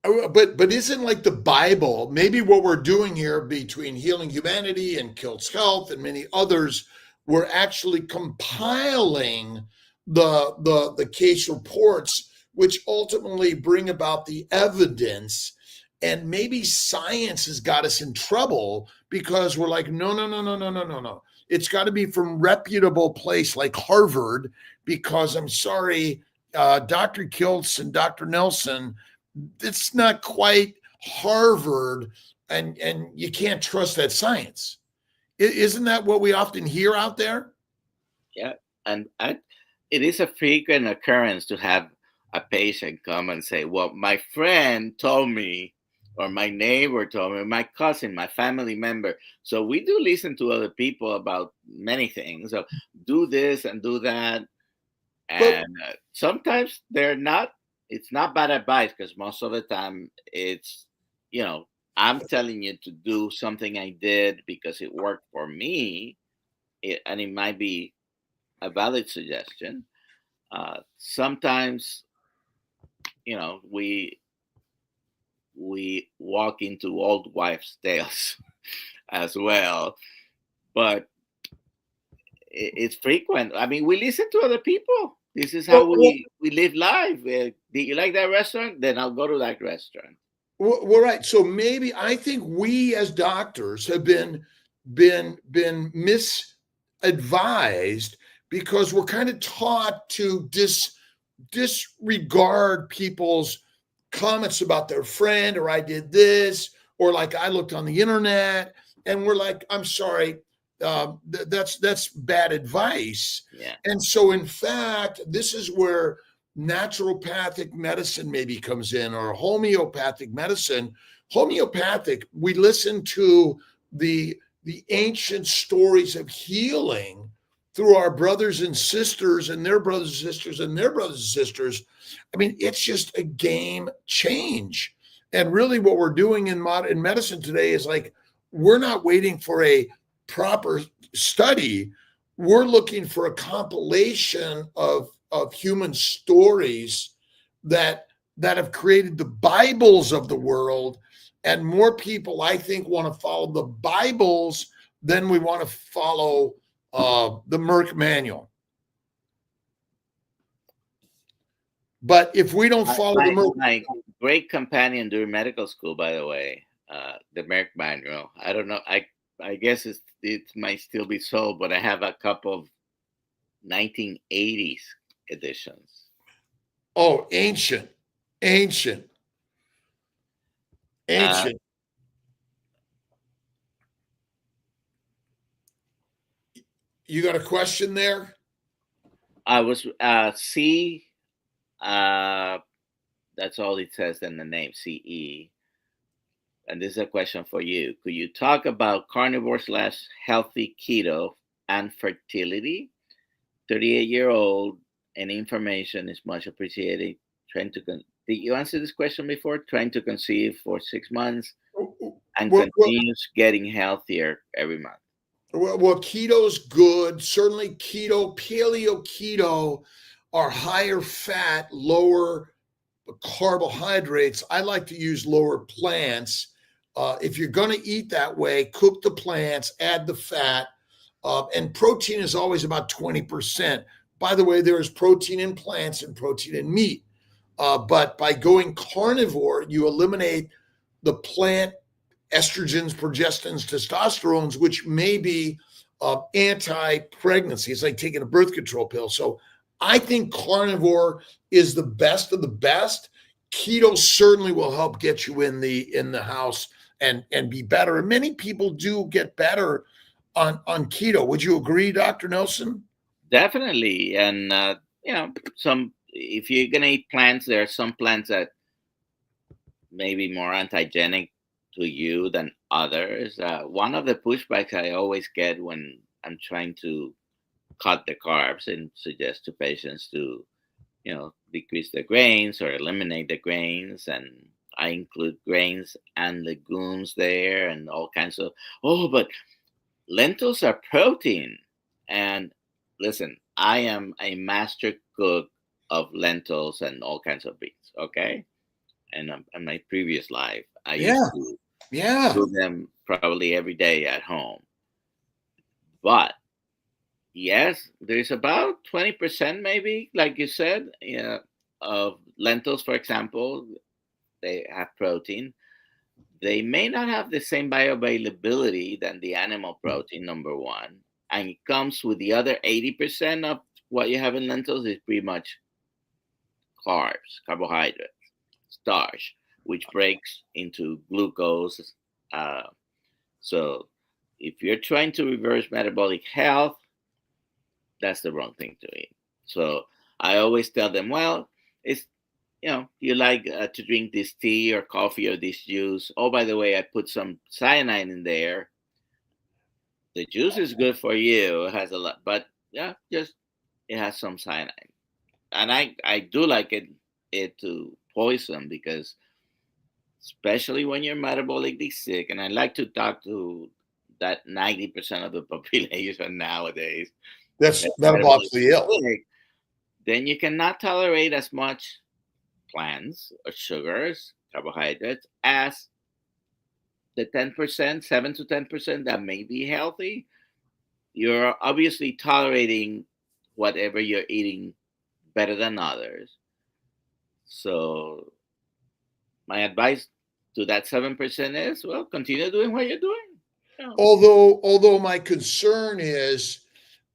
But isn't like the Bible, maybe what we're doing here between Healing Humanity and Kilt's Health and many others, we're actually compiling the case reports, which ultimately bring about the evidence. And maybe science has got us in trouble because we're like, no, no, no, no, no, no, no, no. It's got to be from reputable place like Harvard, because I'm sorry, Dr. Kiltz and Dr. Nelson, it's not quite Harvard, and you can't trust that science. Isn't that what we often hear out there? Yeah, and it is a frequent occurrence to have a patient come and say, "Well, my friend told me, or my neighbor told me, or my cousin, my family member." So we do listen to other people about many things. So do this and do that, But and sometimes they're not. It's not bad advice because most of the time it's, you know, I'm telling you to do something I did because it worked for me, and it might be a valid suggestion. Sometimes, you know, we walk into old wives' tales as well, but it's frequent. I mean, we listen to other people. This is how well, we live life. Do you like that restaurant? Then I'll go to that restaurant. well, right. So maybe I think we as doctors have been misadvised because we're kind of taught to disregard people's comments about their friend, or I did this, or like I looked on the internet, and we're like, I'm sorry, that's bad advice. Yeah. And so, in fact, this is where naturopathic medicine maybe comes in, or homeopathic medicine. Homeopathic, we listen to the ancient stories of healing through our brothers and sisters and their brothers and sisters and their brothers and sisters. I mean, it's just a game change. And really what we're doing in modern medicine today is like, we're not waiting for a proper study. We're looking for a compilation of human stories that have created the Bibles of the world. And more people, I think, want to follow the Bibles than we want to follow the Merck manual. But if we don't follow the Merck, My great companion during medical school, by the way, the Merck manual. I don't know. I guess it might still be sold, but I have a couple of 1980s editions. oh, ancient, ancient, Uh, ancient. You got a question there? I was C. That's all it says in the name, CE. And this is a question for you. Could you talk about carnivore / healthy keto and fertility? 38-year-old, and information is much appreciated. Trying to did you answer this question before? Trying to conceive for 6 months and Well, continues getting healthier every month. Well, keto's good. Certainly keto, paleo keto are higher fat, lower carbohydrates. I like to use lower plants. If you're going to eat that way, cook the plants, add the fat, and protein is always about 20%. By the way, there is protein in plants and protein in meat. But by going carnivore, you eliminate the plant estrogens, progestins, testosterones, which may be anti-pregnancy. It's like taking a birth control pill. So I think carnivore is the best of the best. Keto certainly will help get you in the house and be better. And many people do get better on keto. Would you agree, Dr. Nelson? Definitely. And if you're gonna eat plants, there are some plants that may be more antigenic to you than others. One of the pushbacks I always get when I'm trying to cut the carbs and suggest to patients to, decrease the grains or eliminate the grains. And I include grains and legumes there and all kinds of, but lentils are protein. And listen, I am a master cook of lentils and all kinds of beans. Okay. And in my previous life, I used to do them probably every day at home. But yes, there's about 20% maybe, like you said, of lentils, for example, they have protein. They may not have the same bioavailability than the animal protein, number one. And it comes with the other 80% of what you have in lentils is pretty much carbs, carbohydrates, starch, which breaks into glucose. So if you're trying to reverse metabolic health, that's the wrong thing to eat. So I always tell them, well, it's, you like to drink this tea or coffee or this juice. Oh, by the way, I put some cyanide in there. The juice is good for you. It has a lot, but it has some cyanide. And I do like it to poison, because especially when you're metabolically sick, and I like to talk to that 90% of the population nowadays that's metabolically ill, then you cannot tolerate as much plants or sugars, carbohydrates, as the 10%, 7 to 10% that may be healthy. You're obviously tolerating whatever you're eating better than others. So my advice to that 7% is, well, continue doing what you're doing. Although my concern is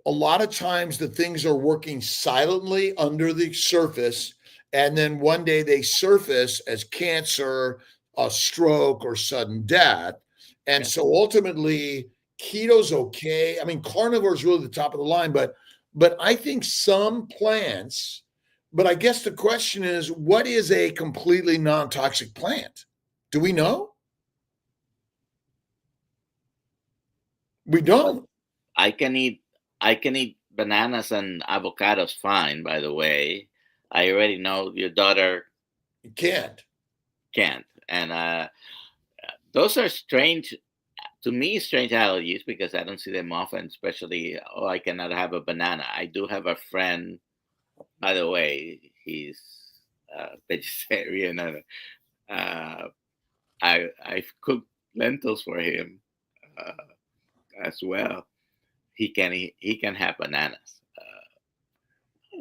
a lot of times the things are working silently under the surface, and then one day they surface as cancer, a stroke, or sudden death. And so ultimately, keto's okay. I mean, carnivore is really the top of the line, but I think some plants. But I guess the question is, what is a completely non-toxic plant? Do we know? We don't. I can eat bananas and avocados fine, by the way. I already know your daughter can't. And those are strange allergies, because I don't see them often, especially, I cannot have a banana. I do have a friend, by the way, he's vegetarian, and I've cooked lentils for him as well. He can have bananas.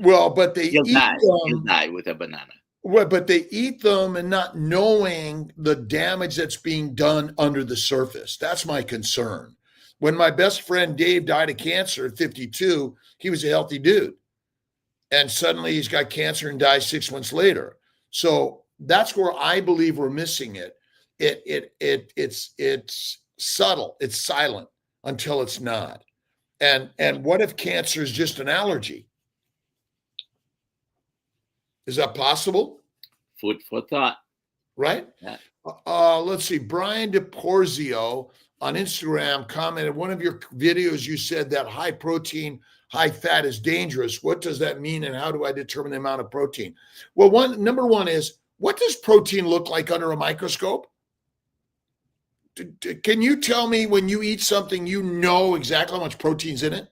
Well, but he'll die with a banana. Well, but they eat them and not knowing the damage that's being done under the surface. That's my concern. When my best friend Dave died of cancer at 52, he was a healthy dude. And suddenly he's got cancer and dies 6 months later. So that's where I believe we're missing it. It's subtle. It's silent until it's not. And what if cancer is just an allergy? Is that possible? Food for thought. Right? Yeah. Let's see. Brian DePorzio on Instagram commented, one of your videos, you said that high protein, high fat is dangerous. What does that mean, and how do I determine the amount of protein? Well, number one is, what does protein look like under a microscope? can you tell me when you eat something, you know exactly how much protein's in it?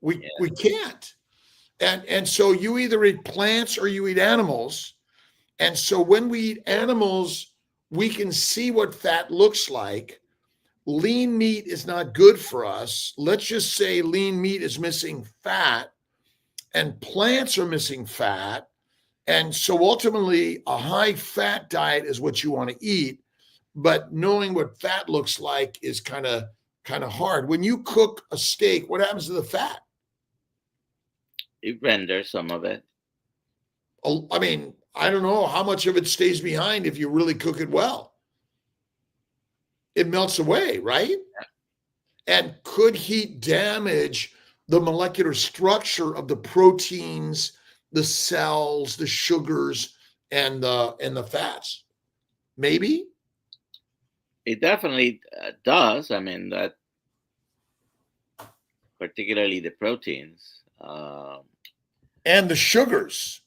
We can't. And so you either eat plants or you eat animals. And so when we eat animals, we can see what fat looks like. Lean meat is not good for us. Let's just say lean meat is missing fat and plants are missing fat. And so ultimately, a high fat diet is what you want to eat. But knowing what fat looks like is kind of hard. When you cook a steak, what happens to the fat? It renders some of it. I mean, I don't know how much of it stays behind if you really cook it well. It melts away, right? And could heat damage the molecular structure of the proteins, the cells, the sugars, and the fats? Maybe. It definitely does. I mean, that particularly the proteins. And the sugars,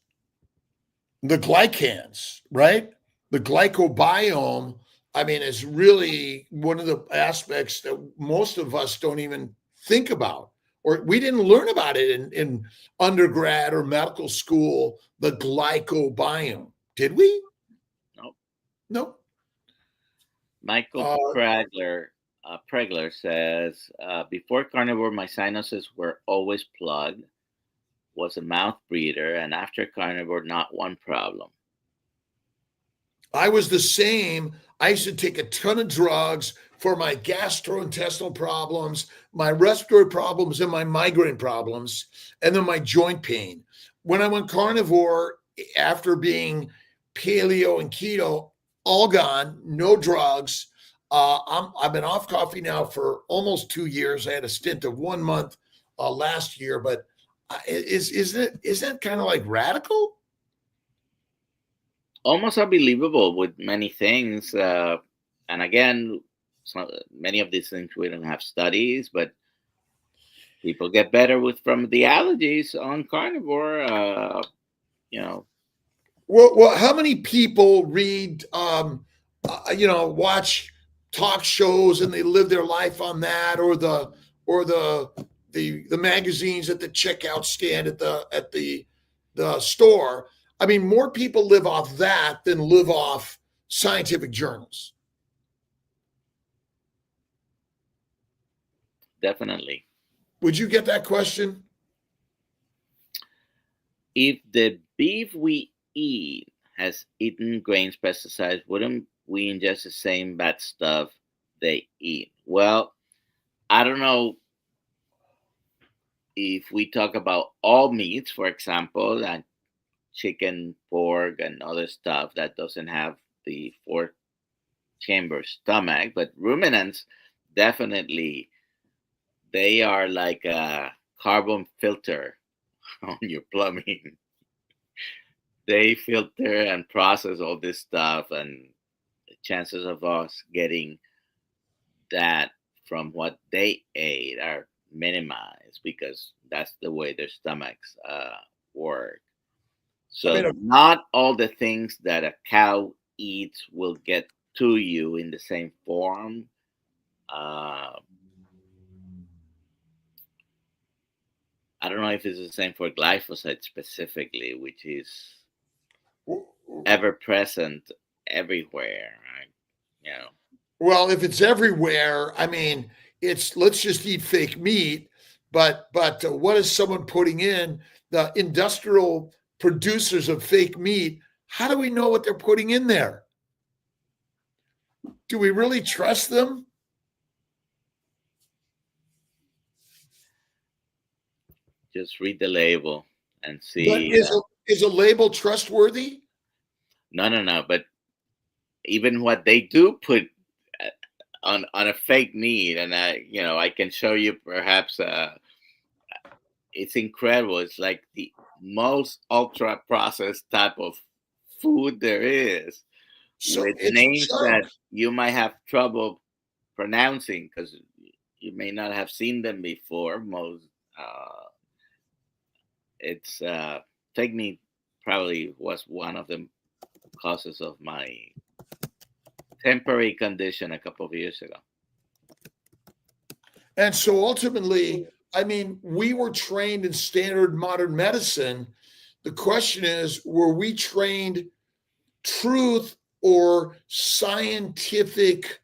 the glycans, right? The glycobiome, I mean, is really one of the aspects that most of us don't even think about, or we didn't learn about it in undergrad or medical school, the glycobiome. Did we? Nope. Nope. Michael Pregler says, before carnivore, my sinuses were always plugged, was a mouth breather, and after carnivore, not one problem. I was the same. I used to take a ton of drugs for my gastrointestinal problems, my respiratory problems, and my migraine problems, and then my joint pain. When I went carnivore, after being paleo and keto, all gone, no drugs. I've been off coffee now for almost 2 years. I had a stint of 1 month last year, but isn't that kind of like radical? Almost unbelievable with many things. And again, many of these things we don't have studies, but people get better from the allergies on carnivore. You know, Well, how many people read, watch talk shows and they live their life on that, or the magazines at the checkout stand at the store? I mean, more people live off that than live off scientific journals. definitely. Would you get that question? If the beef we eat has eaten grains, pesticides, wouldn't we ingest the same bad stuff they eat? Well, I don't know if we talk about all meats, for example, and chicken, pork, and other stuff that doesn't have the four chamber stomach, but ruminants definitely they are like a carbon filter on your plumbing. They filter and process all this stuff, and the chances of us getting that from what they ate are minimized because that's the way their stomachs work. I So mean, not all the things that a cow eats will get to you in the same form. Uh, I don't know if it's the same for glyphosate specifically, which is ever present everywhere. Right? You know, well, if it's everywhere, I mean, let's just eat fake meat. But what is someone putting in? The industrial producers of fake meat, how do we know what they're putting in there? Do we really trust them? just read the label and But see. Is a label trustworthy? No. But even what they do put uh, on a fake meat, and I can show you perhaps. It's incredible. It's like the most ultra processed type of food there is, So with it's names junk. that you might have trouble pronouncing because you may not have seen them before. Most it's fake meat probably was one of the causes of my temporary condition a couple of years ago. And so ultimately, I mean, we were trained in standard modern medicine. The question is, were we trained truth or scientific,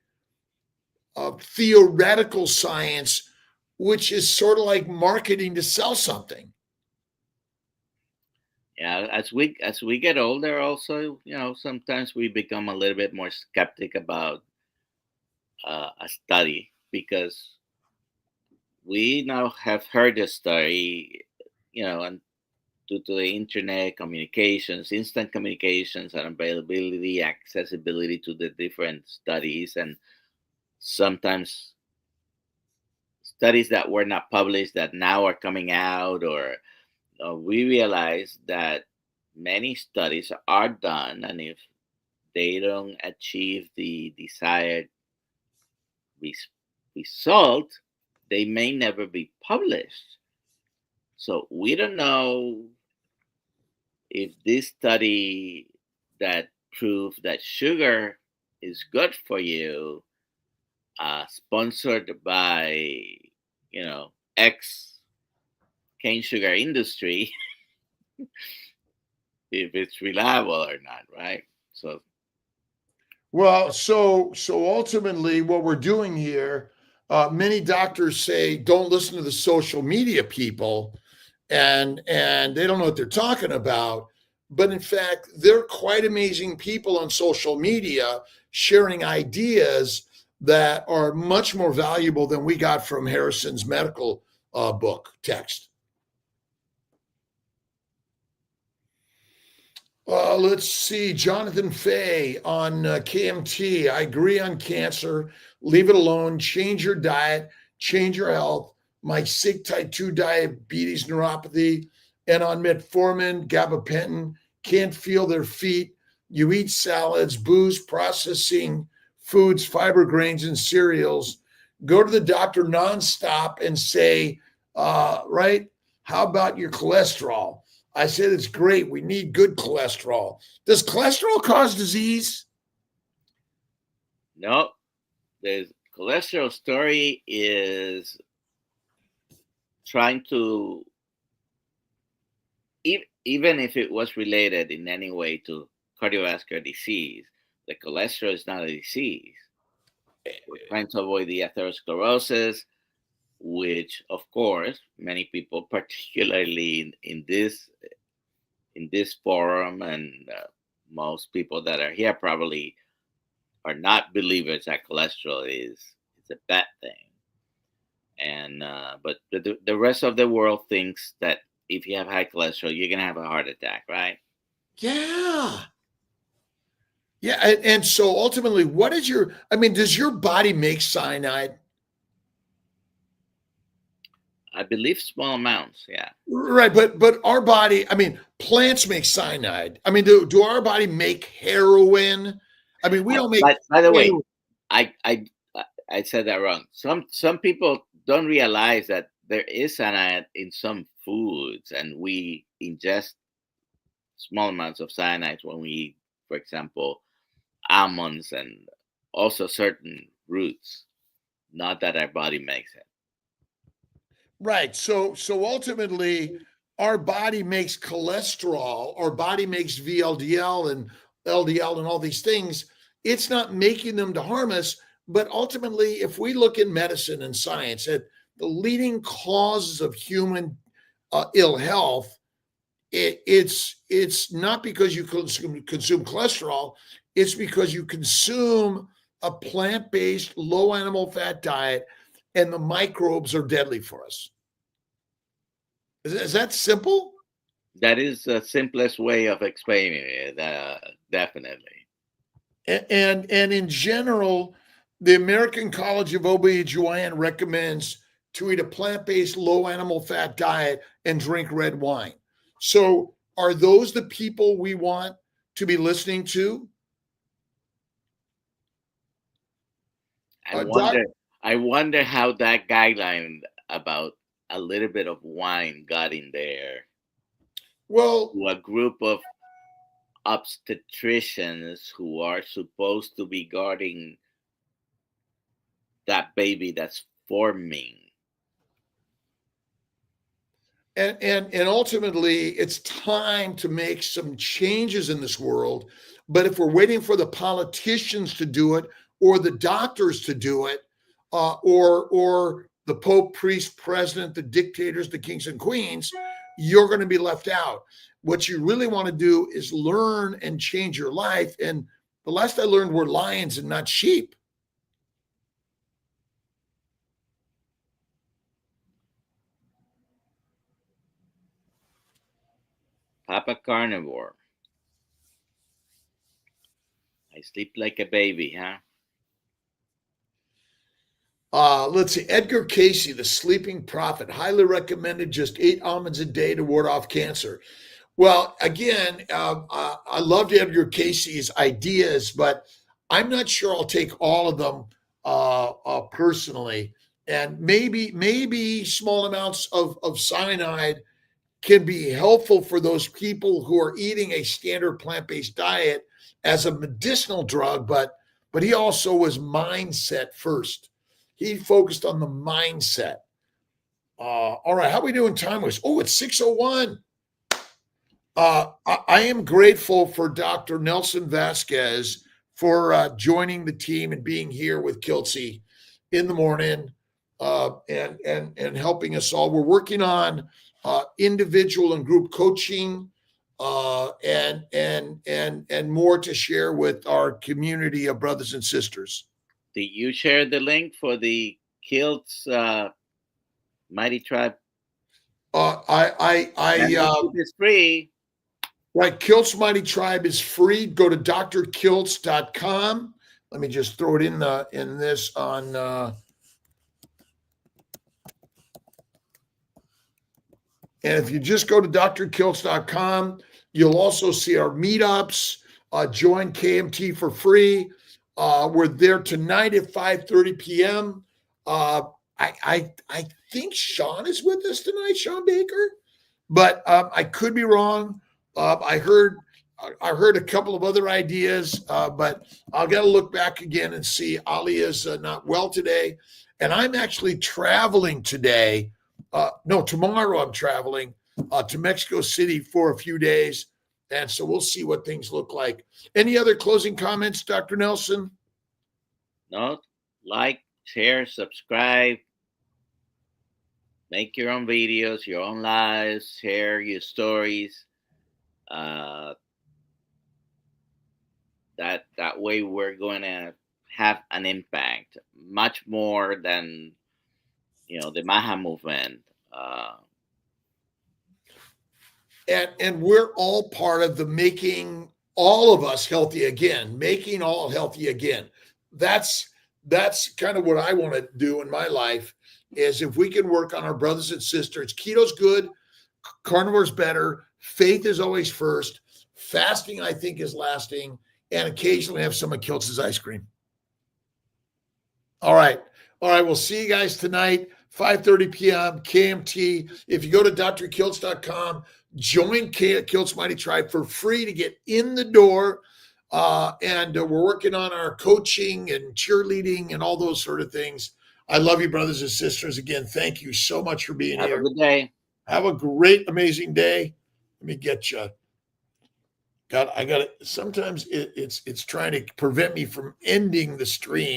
theoretical science, which is sort of like marketing to sell something? Yeah, as we get older, also, sometimes we become a little bit more skeptic about a study, because we now have heard the story, and due to the internet communications, instant communications, and availability, accessibility to the different studies, and sometimes studies that were not published that now are coming out, or we realize that many studies are done, and if they don't achieve the desired result, they may never be published. So we don't know if this study that proved that sugar is good for you, sponsored by, X cane sugar industry, if it's reliable or not, right? So Well, so ultimately, what we're doing here, many doctors say, don't listen to the social media people, and they don't know what they're talking about. But in fact, they're quite amazing people on social media sharing ideas that are much more valuable than we got from Harrison's medical book text. Let's see. Jonathan Fay on KMT. I agree on cancer. Leave it alone. Change your diet. Change your health. My sick type 2 diabetes neuropathy, and on metformin, gabapentin, can't feel their feet. You eat salads, booze, processing foods, fiber grains, and cereals. Go to the doctor nonstop and say, right, how about your cholesterol? I said, it's great. We need good cholesterol. Does cholesterol cause disease? no, the cholesterol story is trying to, even if it was related in any way to cardiovascular disease, the cholesterol is not a disease. We're trying to avoid the atherosclerosis, which, of course, many people, particularly in this forum, and most people that are here probably are not believers that cholesterol is a bad thing. And but the rest of the world thinks that if you have high cholesterol, you're gonna have a heart attack, right? Yeah. Yeah. And so ultimately, does your body make cyanide? I believe small amounts, yeah. Right. But our body, plants make cyanide. Do our body make heroin? We don't make By the way, heroin. I I I said that wrong. Some people don't realize that there is cyanide in some foods, and we ingest small amounts of cyanide when we eat, for example, almonds and also certain roots. Not that our body makes it. Right. So ultimately, our body makes cholesterol, our body makes VLDL and LDL and all these things. It's not making them to harm us. But ultimately, if we look in medicine and science at the leading causes of human ill health, it's not because you consume cholesterol. It's because you consume a plant-based, low animal fat diet, and the microbes are deadly for us. Is that simple? That is the simplest way of explaining it. Definitely. And in general, the American College of OB/GYN recommends to eat a plant-based, low animal fat diet and drink red wine. So are those the people we want to be listening to? Doc, I wonder how that guideline about a little bit of wine got in there well, to a group of obstetricians who are supposed to be guarding that baby that's forming. And ultimately, it's time to make some changes in this world. But if we're waiting for the politicians to do it, or the doctors to do it, or the Pope, priest, president, the dictators, the kings and queens, you're going to be left out. What you really want to do is learn and change your life. And the last I learned, we're lions and not sheep. Papa Carnivore. I sleep like a baby, huh? Let's see. Edgar Casey, the sleeping prophet, highly recommended just 8 almonds a day to ward off cancer. Well, again, I loved Edgar Casey's ideas, but I'm not sure I'll take all of them personally. And maybe small amounts of cyanide can be helpful for those people who are eating a standard plant-based diet as a medicinal drug, but he also was mindset first. He focused on the mindset. All right, how are we doing time-wise? Oh, it's 6:01. I am grateful for Dr. Nelson Vasquez for joining the team and being here with Kiltsy in the morning and helping us all. We're working on individual and group coaching and more to share with our community of brothers and sisters. Did you share the link for the Kilts Mighty Tribe? It's free. Right. Kilts Mighty Tribe is free. Go to drkilts.com. Let me just throw it in this on. And if you just go to drkilts.com, you'll also see our meetups. Join KMT for free. We're there tonight at 5:30 p.m. I think Sean is with us tonight, Sean Baker, but I could be wrong. I heard a couple of other ideas, but I'll got to look back again and see. Ali is not well today, and I'm actually traveling today. Tomorrow I'm traveling to Mexico City for a few days, and so we'll see what things look like. Any other closing comments, Dr. Nelson? No, like, share, subscribe. Make your own videos, your own lives, share your stories. That way we're going to have an impact much more than the Maha movement. And we're all part of the making all of us healthy again, making all healthy again. That's kind of what I want to do in my life, is if we can work on our brothers and sisters. Keto's good, carnivore's better, faith is always first, fasting I think is lasting, and occasionally have some of Kiltz's ice cream. All right, we'll see you guys tonight, 5:30 p.m. KMT. If you go to drkilts.com, join Kilts Mighty Tribe for free to get in the door. And we're working on our coaching and cheerleading and all those sort of things. I love you, brothers and sisters. Again, thank you so much for being here. Have a good day. Have a great, amazing day. Let me get you. God, I got it. Sometimes it's trying to prevent me from ending the stream.